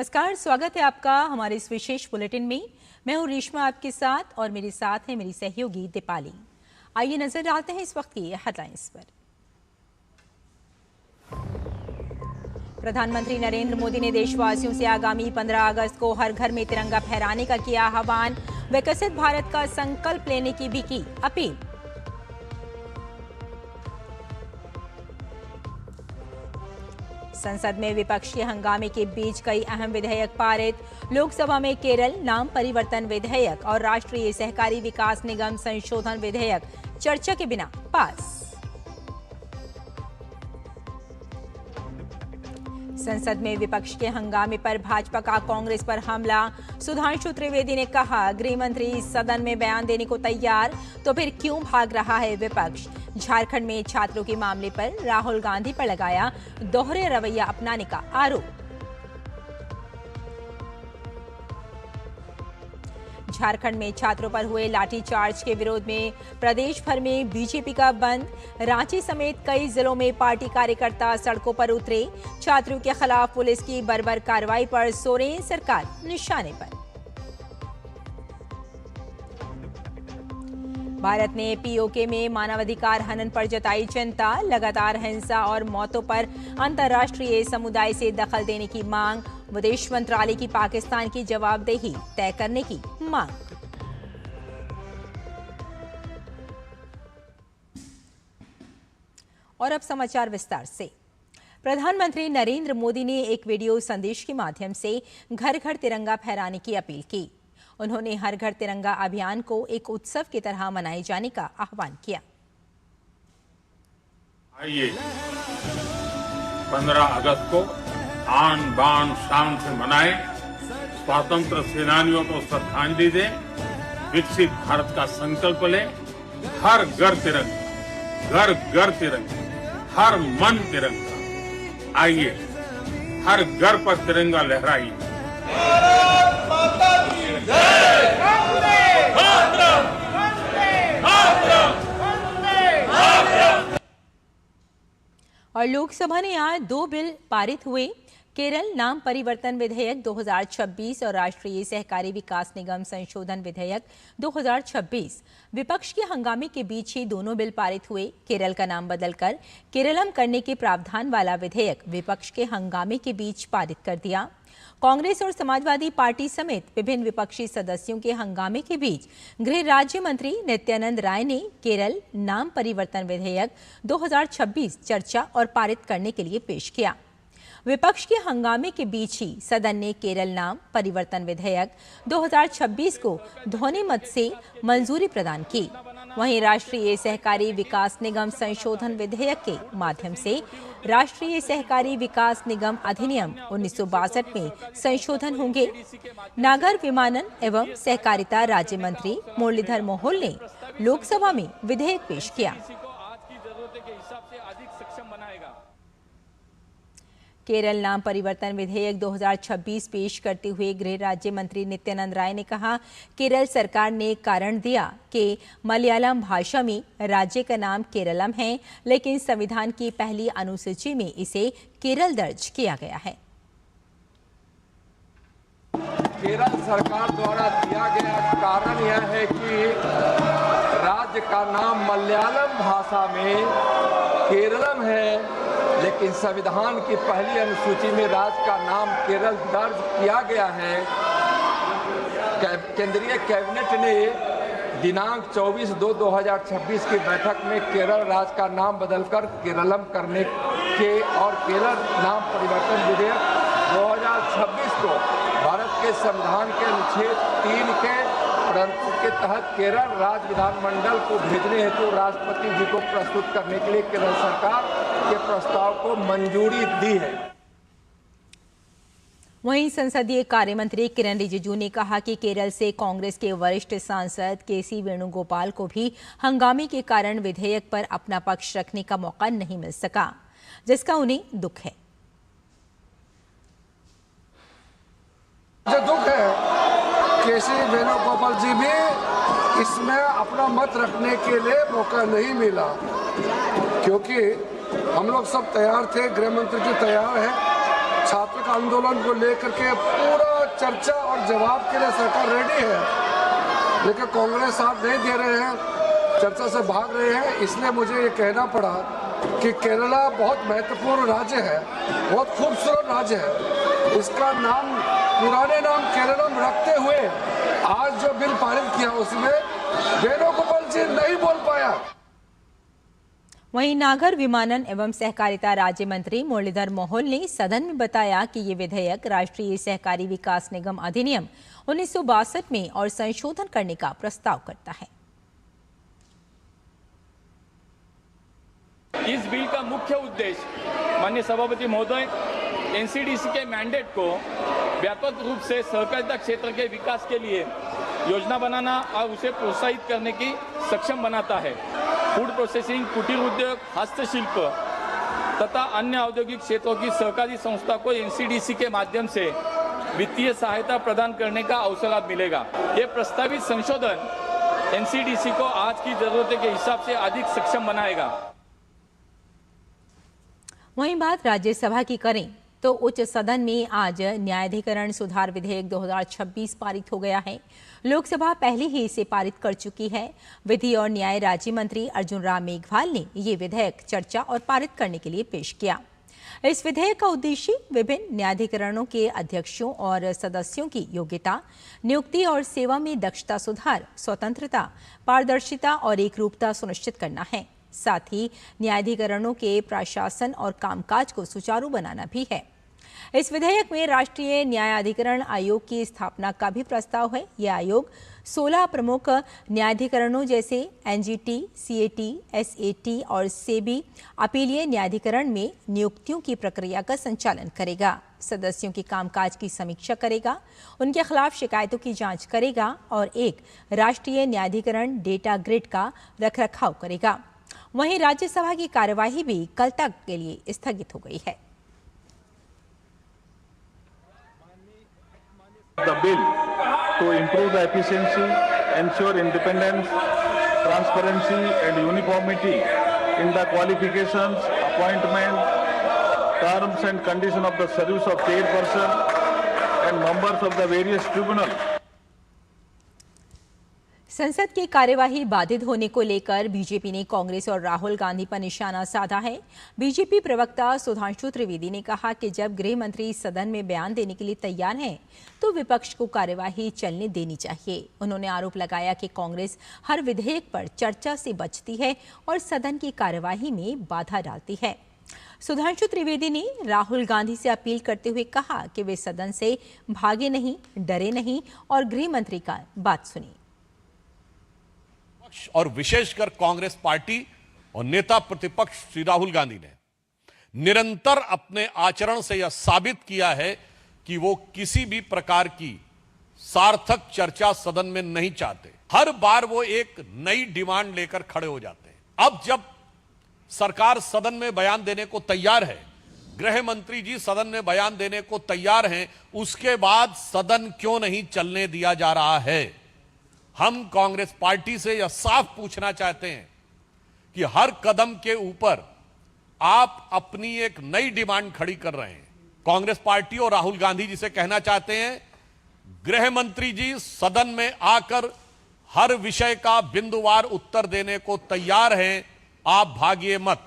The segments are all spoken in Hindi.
नमस्कार, स्वागत है आपका हमारे इस विशेष बुलेटिन में। मैं हूं रेशमा आपके साथ और मेरे साथ है मेरी सहयोगी दीपाली। आइए नजर डालते हैं इस वक्त की हेडलाइंस पर। प्रधानमंत्री नरेंद्र मोदी ने देशवासियों से आगामी 15 अगस्त को हर घर में तिरंगा फहराने का किया आह्वान। विकसित भारत का संकल्प लेने की भी की अपील। संसद में विपक्ष के हंगामे के बीच कई अहम विधेयक पारित। लोकसभा में केरल नाम परिवर्तन विधेयक और राष्ट्रीय सहकारी विकास निगम संशोधन विधेयक चर्चा के बिना पास। संसद में विपक्ष के हंगामे पर भाजपा का कांग्रेस पर हमला। सुधांशु त्रिवेदी ने कहा, गृह मंत्री सदन में बयान देने को तैयार, तो फिर क्यों भाग रहा है विपक्ष। झारखंड में छात्रों के मामले पर राहुल गांधी पर लगाया दोहरे रवैया अपनाने का आरोप। झारखंड में छात्रों पर हुए लाठीचार्ज के विरोध में प्रदेश भर में बीजेपी का बंद। रांची समेत कई जिलों में पार्टी कार्यकर्ता सड़कों पर उतरे। छात्रों के खिलाफ पुलिस की बर्बर कार्रवाई पर सोरेन सरकार निशाने पर। भारत ने पीओके में मानवाधिकार हनन पर जताई चिंता। लगातार हिंसा और मौतों पर अंतर्राष्ट्रीय समुदाय से दखल देने की मांग। विदेश मंत्रालय की पाकिस्तान की जवाबदेही तय करने की मांग। और अब समाचार विस्तार से। प्रधानमंत्री नरेंद्र मोदी ने एक वीडियो संदेश के माध्यम से घर घर तिरंगा फहराने की अपील की। उन्होंने हर घर तिरंगा अभियान को एक उत्सव की तरह मनाए जाने का आह्वान किया। आइए 15 अगस्त को आन बान शान से मनाएं, स्वतंत्र सेनानियों को श्रद्धांजलि दें, विकसित भारत का संकल्प लें। हर घर तिरंगा, घर घर तिरंगा, हर मन तिरंगा। आइए हर घर पर तिरंगा लहराइए। और लोकसभा ने आज 2 बिल पारित हुए। केरल नाम परिवर्तन विधेयक 2026 और राष्ट्रीय सहकारी विकास निगम संशोधन विधेयक 2026। विपक्ष के हंगामे के बीच ही दोनों बिल पारित हुए। केरल का नाम बदलकर केरलम करने के प्रावधान वाला विधेयक विपक्ष के हंगामे के बीच पारित कर दिया। कांग्रेस और समाजवादी पार्टी समेत विभिन्न विपक्षी सदस्यों के हंगामे के बीच गृह राज्य मंत्री नित्यानंद राय ने केरल नाम परिवर्तन विधेयक 2026 चर्चा और पारित करने के लिए पेश किया। विपक्ष के हंगामे के बीच ही सदन ने केरल नाम परिवर्तन विधेयक 2026 को ध्वनि मत से मंजूरी प्रदान की। वहीं राष्ट्रीय सहकारी विकास निगम संशोधन विधेयक के माध्यम से राष्ट्रीय सहकारी विकास निगम अधिनियम 1962 में संशोधन होंगे। नागर विमानन एवं सहकारिता राज्य मंत्री मुरलीधर मोहोल ने लोकसभा में विधेयक पेश किया। केरल नाम परिवर्तन विधेयक 2026 पेश करते हुए गृह राज्य मंत्री नित्यानंद राय ने कहा, केरल सरकार ने कारण दिया कि मलयालम भाषा में राज्य का नाम केरलम है, लेकिन संविधान की पहली अनुसूची में इसे केरल दर्ज किया गया है। केरल सरकार द्वारा दिया गया कारण यह है कि राज्य का नाम मलयालम भाषा में केरलम है, लेकिन संविधान की पहली अनुसूची में राज्य का नाम केरल दर्ज किया गया है। केंद्रीय कैबिनेट ने दिनांक 24/2/2026 की बैठक में केरल राज्य का नाम बदलकर केरलम करने के और केरल नाम परिवर्तन विधेयक 2026 को भारत के संविधान के अनुच्छेद 3 के तहत केरल राज्य विधानमंडल को भेजने हेतु राष्ट्रपति जी को प्रस्तुत करने के लिए केरल सरकार के प्रस्ताव को मंजूरी दी है। वहीं संसदीय कार्य मंत्री किरण रिजिजू ने कहा कि केरल से कांग्रेस के वरिष्ठ सांसद केसी वेणुगोपाल को भी हंगामे के कारण विधेयक पर अपना पक्ष रखने का मौका नहीं मिल सका, जिसका उन्हें दुख है। जो दुख है, केसी वेणुगोपाल जी भी इसमें अपना मत रखने के लिए मौका नहीं मिला, क्योंकि हम लोग सब तैयार थे, गृह मंत्री जी तैयार है, छात्र का आंदोलन को लेकर के पूरा चर्चा और जवाब के लिए सरकार रेडी है, लेकिन कांग्रेस साथ नहीं दे रहे हैं, चर्चा से भाग रहे हैं। इसलिए मुझे ये कहना पड़ा कि केरला बहुत महत्वपूर्ण राज्य है, बहुत खूबसूरत राज्य है। इसका नाम, पुराने नाम केरलम रखते हुए आज जो बिल पारित किया उसमें वेणुगोपाल जी नहीं बोल पाया। वहीं नागर विमानन एवं सहकारिता राज्य मंत्री मुरलीधर मोहोल ने सदन में बताया कि ये विधेयक राष्ट्रीय सहकारी विकास निगम अधिनियम 1962 में और संशोधन करने का प्रस्ताव करता है। इस बिल का मुख्य उद्देश्य माननीय सभापति महोदय एनसीडीसी के मैंडेट को व्यापक रूप से सहकारिता क्षेत्र के विकास के लिए योजना बनाना और उसे प्रोत्साहित करने की सक्षम बनाता है। फूड प्रोसेसिंग, कुटीर उद्योग, हस्तशिल्प तथा अन्य औद्योगिक क्षेत्रों की सहकारी संस्था को एनसीडीसी के माध्यम से वित्तीय सहायता प्रदान करने का अवसर मिलेगा। ये प्रस्तावित संशोधन एनसीडीसी को आज की जरूरतों के हिसाब से अधिक सक्षम बनाएगा। वहीं बात राज्यसभा की करें तो उच्च सदन में आज न्यायाधिकरण सुधार विधेयक 2026 पारित हो गया है। लोकसभा पहले ही इसे पारित कर चुकी है। विधि और न्याय राज्य मंत्री अर्जुन राम मेघवाल ने ये विधेयक चर्चा और पारित करने के लिए पेश किया। इस विधेयक का उद्देश्य विभिन्न न्यायाधिकरणों के अध्यक्षों और सदस्यों की योग्यता, नियुक्ति और सेवा में दक्षता सुधार, स्वतंत्रता, पारदर्शिता और एकरूपता सुनिश्चित करना है। साथ ही न्यायाधिकरणों के प्रशासन और कामकाज को सुचारू बनाना भी है। इस विधेयक में राष्ट्रीय न्यायाधिकरण आयोग की स्थापना का भी प्रस्ताव है। यह आयोग 16 प्रमुख न्यायाधिकरणों जैसे एनजीटी, सीएटी, एसएटी और सेबी अपीलीय न्यायाधिकरण में नियुक्तियों की प्रक्रिया का संचालन करेगा, सदस्यों के कामकाज की समीक्षा करेगा, उनके खिलाफ शिकायतों की जांच करेगा और एक राष्ट्रीय न्यायाधिकरण डेटा ग्रिड का रखरखाव करेगा। वहीं राज्यसभा की कार्यवाही भी कल तक के लिए स्थगित हो गई है। The bill to improve the efficiency, ensure independence, transparency and uniformity in the qualifications, appointment, terms and conditions of the service of chairperson and members of the various tribunals. संसद की कार्यवाही बाधित होने को लेकर बीजेपी ने कांग्रेस और राहुल गांधी पर निशाना साधा है। बीजेपी प्रवक्ता सुधांशु त्रिवेदी ने कहा कि जब गृह मंत्री सदन में बयान देने के लिए तैयार हैं, तो विपक्ष को कार्यवाही चलने देनी चाहिए। उन्होंने आरोप लगाया कि कांग्रेस हर विधेयक पर चर्चा से बचती है और सदन की कार्यवाही में बाधा डालती है। सुधांशु त्रिवेदी ने राहुल गांधी से अपील करते हुए कहा कि वे सदन से भागे नहीं, डरे नहीं और गृह मंत्री का बात सुनिए। और विशेषकर कांग्रेस पार्टी और नेता प्रतिपक्ष श्री राहुल गांधी ने निरंतर अपने आचरण से यह साबित किया है कि वो किसी भी प्रकार की सार्थक चर्चा सदन में नहीं चाहते। हर बार वो एक नई डिमांड लेकर खड़े हो जाते हैं। अब जब सरकार सदन में बयान देने को तैयार है, गृह मंत्री जी सदन में बयान देने को तैयार हैं, उसके बाद सदन क्यों नहीं चलने दिया जा रहा है? हम कांग्रेस पार्टी से यह साफ पूछना चाहते हैं कि हर कदम के ऊपर आप अपनी एक नई डिमांड खड़ी कर रहे हैं। कांग्रेस पार्टी और राहुल गांधी जी से कहना चाहते हैं, गृह मंत्री जी सदन में आकर हर विषय का बिंदुवार उत्तर देने को तैयार हैं, आप भागिए मत।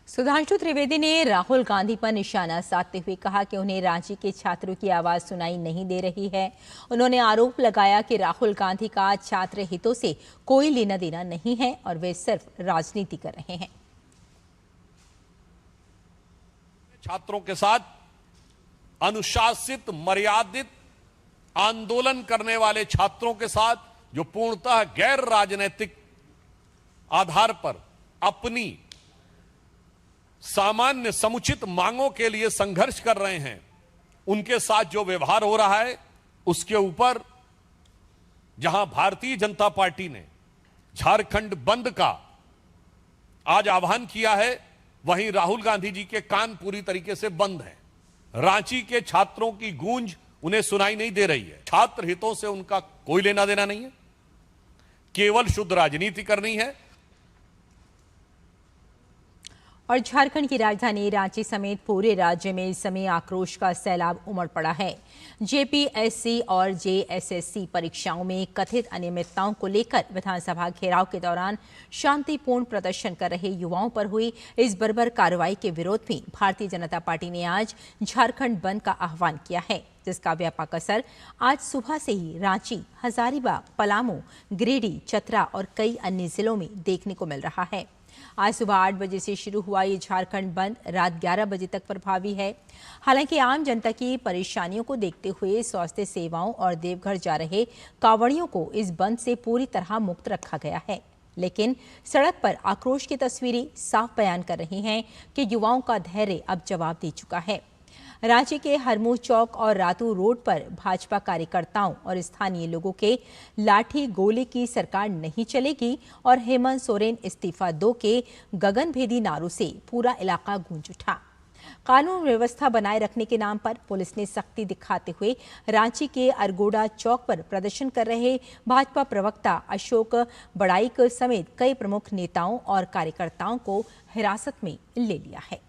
सुधांशु त्रिवेदी ने राहुल गांधी पर निशाना साधते हुए कहा कि उन्हें रांची के छात्रों की आवाज सुनाई नहीं दे रही है। उन्होंने आरोप लगाया कि राहुल गांधी का छात्र हितों से कोई लेना देना नहीं है और वे सिर्फ राजनीति कर रहे हैं। छात्रों के साथ अनुशासित, मर्यादित आंदोलन करने वाले छात्रों के साथ जो पूर्णतः गैर राजनीतिक आधार पर अपनी सामान्य समुचित मांगों के लिए संघर्ष कर रहे हैं, उनके साथ जो व्यवहार हो रहा है, उसके ऊपर जहां भारतीय जनता पार्टी ने झारखंड बंद का आज आह्वान किया है, वहीं राहुल गांधी जी के कान पूरी तरीके से बंद हैं। रांची के छात्रों की गूंज उन्हें सुनाई नहीं दे रही है। छात्र हितों से उनका कोई लेना देना नहीं है, केवल शुद्ध राजनीति करनी है। और झारखंड की राजधानी रांची समेत पूरे राज्य में इस समय आक्रोश का सैलाब उमड़ पड़ा है। जेपीएससी और जेएसएससी परीक्षाओं में कथित अनियमितताओं को लेकर विधानसभा घेराव के दौरान शांतिपूर्ण प्रदर्शन कर रहे युवाओं पर हुई इस बर्बर कार्रवाई के विरोध में भारतीय जनता पार्टी ने आज झारखंड बंद का आह्वान किया है, जिसका व्यापक असर आज सुबह से ही रांची, हजारीबाग, पलामू, गिरिडीह, चतरा और कई अन्य जिलों में देखने को मिल रहा है। आज सुबह 8 बजे से शुरू हुआ ये झारखंड बंद रात 11 बजे तक प्रभावी है। हालांकि आम जनता की परेशानियों को देखते हुए स्वास्थ्य सेवाओं और देवघर जा रहे कांवड़ियों को इस बंद से पूरी तरह मुक्त रखा गया है। लेकिन सड़क पर आक्रोश की तस्वीरें साफ बयान कर रही हैं कि युवाओं का धैर्य अब जवाब दे चुका है। रांची के हरमू चौक और रातू रोड पर भाजपा कार्यकर्ताओं और स्थानीय लोगों के लाठी गोली की सरकार नहीं चलेगी और हेमंत सोरेन इस्तीफा दो के गगनभेदी नारों से पूरा इलाका गूंज उठा। कानून व्यवस्था बनाए रखने के नाम पर पुलिस ने सख्ती दिखाते हुए रांची के अरगोड़ा चौक पर प्रदर्शन कर रहे भाजपा प्रवक्ता अशोक बड़ाइक समेत कई प्रमुख नेताओं और कार्यकर्ताओं को हिरासत में ले लिया है।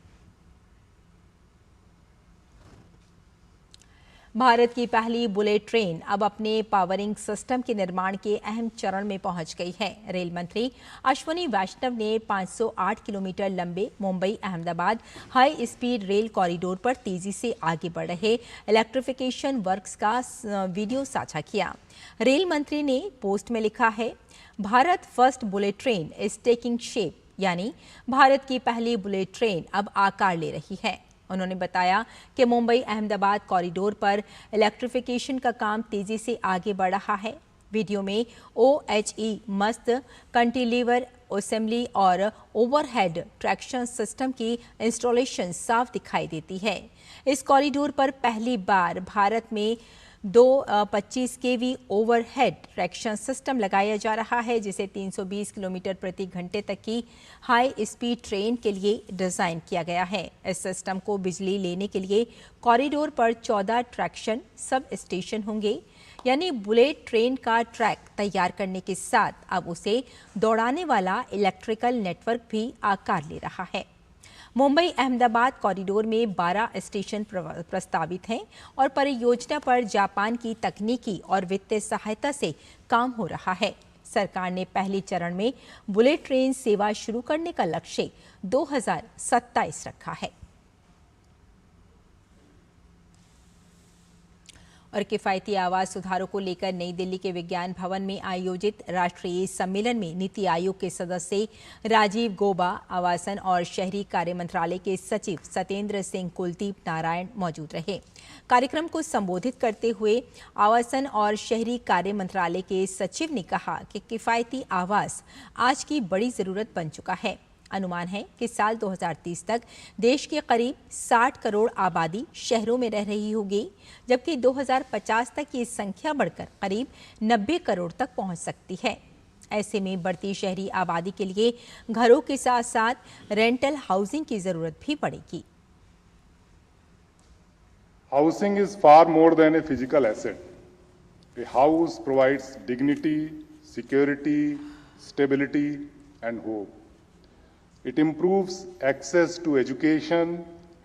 भारत की पहली बुलेट ट्रेन अब अपने पावरिंग सिस्टम के निर्माण के अहम चरण में पहुंच गई है। रेल मंत्री अश्विनी वैष्णव ने 508 किलोमीटर लंबे Mumbai Ahmedabad high speed rail corridor पर तेजी से आगे बढ़ रहे इलेक्ट्रिफिकेशन वर्क्स का वीडियो साझा किया। रेल मंत्री ने पोस्ट में लिखा है, Bharat first bullet train is taking shape, यानी भारत की पहली बुलेट ट्रेन अब आकार ले रही है। उन्होंने बताया कि मुंबई अहमदाबाद कॉरिडोर पर इलेक्ट्रिफिकेशन का काम तेजी से आगे बढ़ रहा है। वीडियो में OHE मस्त कैंटिलीवर असेंबली और ओवरहेड ट्रैक्शन सिस्टम की इंस्टॉलेशन साफ दिखाई देती है। इस कॉरिडोर पर पहली बार भारत में 225 kV ओवरहेड ट्रैक्शन सिस्टम लगाया जा रहा है, जिसे 320 किलोमीटर प्रति घंटे तक की हाई स्पीड ट्रेन के लिए डिजाइन किया गया है। इस सिस्टम को बिजली लेने के लिए कॉरिडोर पर 14 ट्रैक्शन सब स्टेशन होंगे, यानी बुलेट ट्रेन का ट्रैक तैयार करने के साथ अब उसे दौड़ाने वाला इलेक्ट्रिकल नेटवर्क भी आकार ले रहा है। मुंबई अहमदाबाद कॉरिडोर में 12 स्टेशन प्रस्तावित हैं और परियोजना पर जापान की तकनीकी और वित्तीय सहायता से काम हो रहा है। सरकार ने पहले चरण में बुलेट ट्रेन सेवा शुरू करने का लक्ष्य 2027 रखा है। और किफायती आवास सुधारों को लेकर नई दिल्ली के विज्ञान भवन में आयोजित राष्ट्रीय सम्मेलन में नीति आयोग के सदस्य राजीव गौबा, आवासन और शहरी कार्य मंत्रालय के सचिव सत्येंद्र सिंह कुलदीप नारायण मौजूद रहे। कार्यक्रम को संबोधित करते हुए आवासन और शहरी कार्य मंत्रालय के सचिव ने कहा कि किफायती आवास आज की बड़ी जरूरत बन चुका है। अनुमान है कि साल 2030 तक देश के करीब 60 करोड़ आबादी शहरों में रह रही होगी, जबकि 2050 तक ये संख्या बढ़कर करीब 90 करोड़ तक पहुंच सकती है। ऐसे में बढ़ती शहरी आबादी के लिए घरों के साथ साथ रेंटल हाउसिंग की जरूरत भी पड़ेगी। Housing is far more than a physical asset. A house provides dignity, security, stability, and hope. It improves access to education,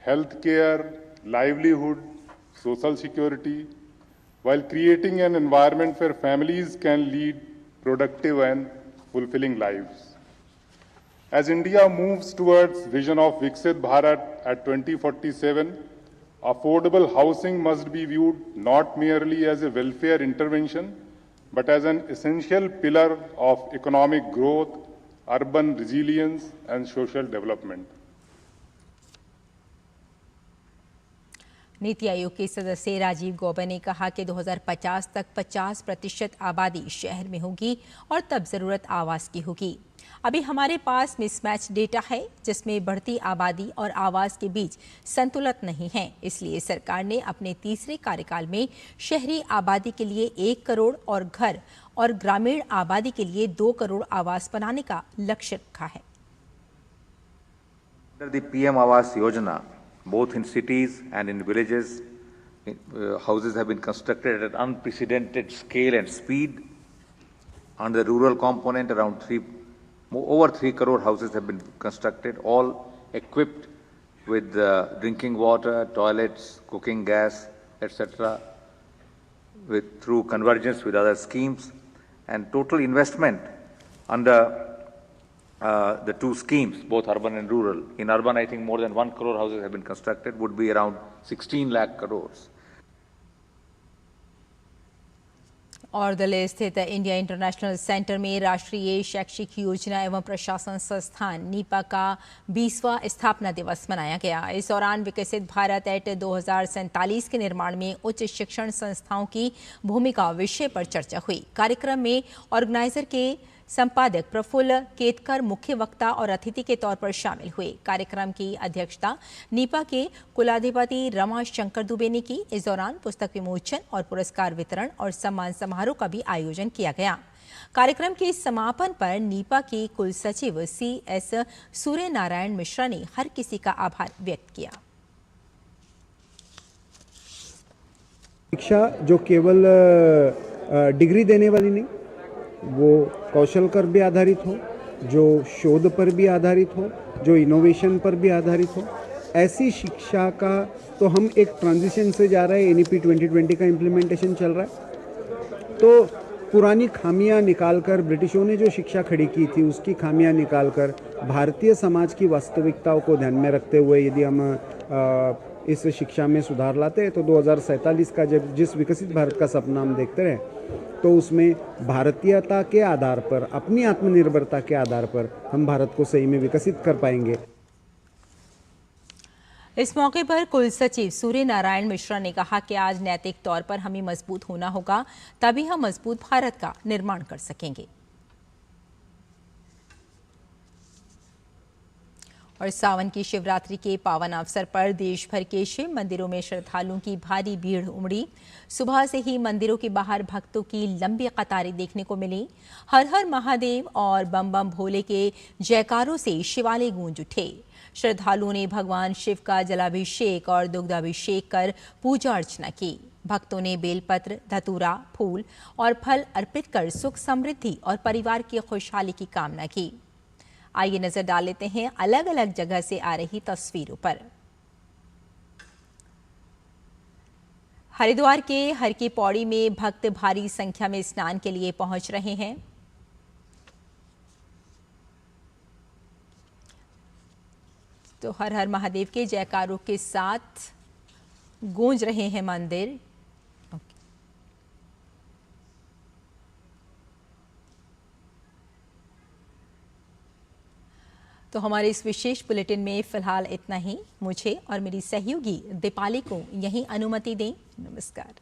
healthcare, livelihood, social security, while creating an environment where families can lead productive and fulfilling lives. As India moves towards vision of Viksit Bharat at 2047, affordable housing must be viewed not merely as a welfare intervention, but as an essential pillar of economic growth, urban resilience and social development. NITI Aayog के सदस्य राजीव गौबा ने कहा कि 2050 तक 50% आबादी शहर में होगी और तब जरूरत आवास की होगी। अभी हमारे पास मिसमैच डेटा है, जिसमें बढ़ती आबादी और आवास के बीच संतुलन नहीं है। इसलिए सरकार ने अपने तीसरे कार्यकाल में शहरी आबादी के लिए 1 करोड़ और घर और ग्रामीण आबादी के लिए 2 करोड़ आवास बनाने का लक्ष्य रखा है। Under the PM Awas Yojana, both in cities and in villages, houses have been constructed at an unprecedented scale and speed. On the rural component, over 3 crore houses have been constructed, all equipped with drinking water, toilets, cooking gas, etc., through convergence with other schemes, and total investment under the two schemes, both urban and rural. In urban, I think more than 1 crore houses have been constructed, would be around 16 lakh crores. और दिल्ली स्थित इंडिया इंटरनेशनल सेंटर में राष्ट्रीय शैक्षिक योजना एवं प्रशासन संस्थान नीपा का 20वां स्थापना दिवस मनाया गया। इस दौरान विकसित भारत एक्ट 2047 के निर्माण में उच्च शिक्षण संस्थाओं की भूमिका विषय पर चर्चा हुई। कार्यक्रम में ऑर्गेनाइजर के संपादक प्रफुल्ल केतकर मुख्य वक्ता और अतिथि के तौर पर शामिल हुए। कार्यक्रम की अध्यक्षता नीपा के कुलाधिपति रमा शंकर दुबे ने की। इस दौरान पुस्तक विमोचन और पुरस्कार वितरण और सम्मान समारोह का भी आयोजन किया गया। कार्यक्रम के समापन पर नीपा के कुल सचिव CS सूर्य नारायण मिश्रा ने हर किसी का आभार व्यक्त किया। शिक्षा जो केवल डिग्री देने वाली नहीं, वो कौशल पर भी आधारित हो, जो शोध पर भी आधारित हो, जो इनोवेशन पर भी आधारित हो, ऐसी शिक्षा का तो हम एक ट्रांजिशन से जा रहे हैं। NEP 2020 का इम्प्लीमेंटेशन चल रहा है, तो पुरानी खामियां निकालकर, ब्रिटिशों ने जो शिक्षा खड़ी की थी उसकी खामियां निकालकर भारतीय समाज की वास्तविकताओं को ध्यान में रखते हुए यदि हम इस शिक्षा में सुधार लाते हैं तो 2047 का जब जिस विकसित भारत का सपना हम देखते रहे, तो उसमें भारतीयता के आधार पर, अपनी आत्मनिर्भरता के आधार पर हम भारत को सही में विकसित कर पाएंगे। इस मौके पर कुल सचिव सूर्य नारायण मिश्रा ने कहा कि आज नैतिक तौर पर हमें मजबूत होना होगा, तभी हम मजबूत भारत का निर्माण कर सकेंगे। और सावन की शिवरात्रि के पावन अवसर पर देश भर के शिव मंदिरों में श्रद्धालुओं की भारी भीड़ उमड़ी। सुबह से ही मंदिरों के बाहर भक्तों की लंबी कतारें देखने को मिली। हर हर महादेव और बम बम भोले के जयकारों से शिवालय गूंज उठे। श्रद्धालुओं ने भगवान शिव का जलाभिषेक और दुग्धाभिषेक कर पूजा अर्चना की। भक्तों ने बेलपत्र, धतूरा, फूल और फल अर्पित कर सुख समृद्धि और परिवार की खुशहाली की कामना की। आइए नजर डाल लेते हैं अलग अलग जगह से आ रही तस्वीरों पर। हरिद्वार के हर की पौड़ी में भक्त भारी संख्या में स्नान के लिए पहुंच रहे हैं। तो हर हर महादेव के जयकारों के साथ गूंज रहे हैं मंदिर। तो हमारे इस विशेष बुलेटिन में फिलहाल इतना ही। मुझे और मेरी सहयोगी दीपाली को यहीं अनुमति दें। नमस्कार।